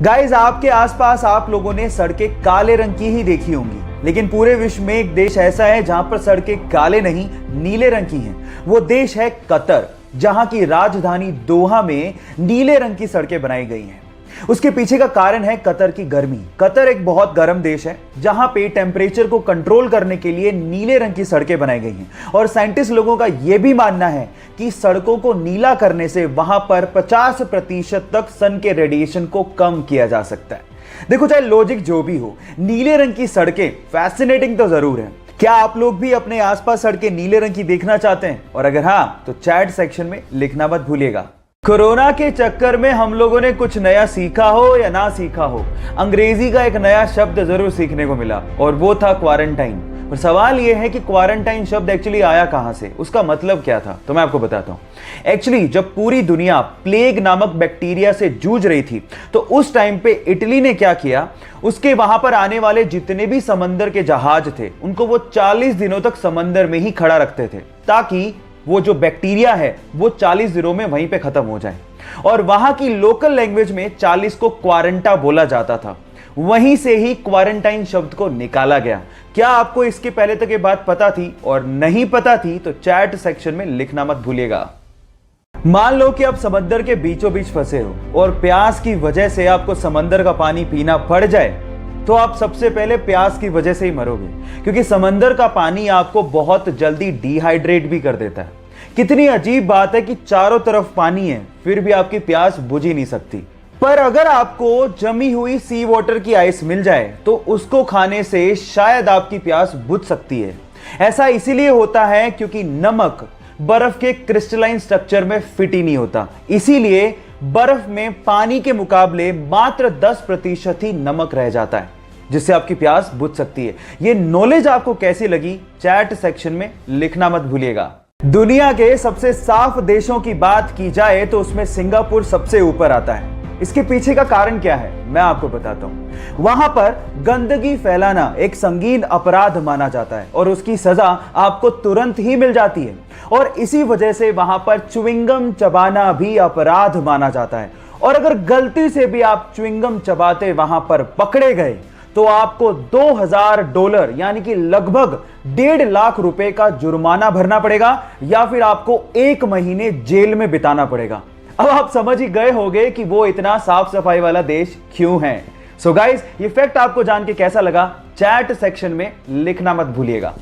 Guys, आपके आसपास आप लोगों ने सड़कें काले रंग की ही देखी होंगी, लेकिन पूरे विश्व में एक देश ऐसा है जहां पर सड़कें काले नहीं नीले रंग की हैं। वो देश है कतर, जहां की राजधानी दोहा में नीले रंग की सड़कें बनाई गई हैं। उसके पीछे का कारण है कतर की गर्मी। कतर एक बहुत गर्म देश है जहां पे टेम्परेचर को कंट्रोल करने के लिए नीले रंग की सड़कें बनाई गई हैं। और साइंटिस्ट लोगों का यह भी मानना है कि सड़कों को नीला करने से वहां पर 50% तक सन के रेडिएशन को कम किया जा सकता है। देखो, चाहे लॉजिक जो भी हो, नीले रंग की सड़कें फैसिनेटिंग तो जरूर है। क्या आप लोग भी अपने आसपास सड़कें नीले रंग की देखना चाहते हैं? और अगर हां, तो चैट सेक्शन में लिखना मत भूलिएगा। कोरोना के चक्कर में हम लोगों ने कुछ नया सीखा हो या ना सीखा हो, अंग्रेजी का एक नया शब्द जरूर सीखने को मिला, और वो था क्वारंटाइन। पर सवाल यह है कि क्वारंटाइन शब्द एक्चुअली आया कहां से, उसका मतलब क्या था? तो मैं आपको बताता हूं। एक्चुअली जब पूरी दुनिया प्लेग नामक बैक्टीरिया से जूझ रही थी, तो उस टाइम पे इटली ने क्या किया, उसके वहां पर आने वाले जितने भी समंदर के जहाज थे, उनको वो 40 दिनों तक समंदर में ही खड़ा रखते थे, ताकि वो जो बैक्टीरिया है वो 40 दिनों में वहीं पे खत्म हो जाए। और वहां की लोकल लैंग्वेज में 40 को क्वारंटा बोला जाता था। वहीं से ही क्वारंटाइन शब्द को निकाला गया। क्या आपको इसके पहले तक ये बात पता थी? और नहीं पता थी तो चैट सेक्शन में लिखना मत भूलिएगा। मान लो कि आप समंदर के बीचों बीच फंसे हो और प्यास की वजह से आपको समंदर का पानी पीना पड़ जाए, तो आप सबसे पहले प्यास की वजह से ही मरोगे, क्योंकि समंदर का पानी आपको बहुत जल्दी डिहाइड्रेट भी कर देता है। कितनी अजीब बात है कि चारों तरफ पानी है, फिर भी आपकी प्यास बुझ ही नहीं सकती। पर अगर आपको जमी हुई सी वाटर की आइस मिल जाए, तो उसको खाने से शायद आपकी प्यास बुझ सकती है। ऐसा इसीलिए होता है क्योंकि नमक बर्फ के क्रिस्टलाइन स्ट्रक्चर में फिट ही नहीं होता। इसीलिए बर्फ में पानी के मुकाबले मात्र 10% ही नमक रह जाता है, जिससे आपकी प्यास बुझ सकती है। यह नॉलेज आपको कैसी लगी, चैट सेक्शन में लिखना मत भूलिएगा। दुनिया के सबसे साफ देशों की बात की जाए तो उसमें सिंगापुर सबसे ऊपर आता है। इसके पीछे का कारण क्या है, मैं आपको बताता हूं। वहां पर गंदगी फैलाना एक संगीन अपराध माना जाता है और उसकी सजा आपको तुरंत ही मिल जाती है। और इसी वजह से वहां पर च्युइंगम चबाना भी अपराध माना जाता है। और अगर गलती से भी आप च्युइंगम चबाते वहां पर पकड़े गए, तो आपको $2000 यानी कि लगभग 1.5 लाख रुपए का जुर्माना भरना पड़ेगा, या फिर आपको 1 महीने जेल में बिताना पड़ेगा। अब आप समझ ही गए होंगे कि वो इतना साफ सफाई वाला देश क्यों है। सो गाइस, ये फैक्ट आपको जान के कैसा लगा, चैट सेक्शन में लिखना मत भूलिएगा।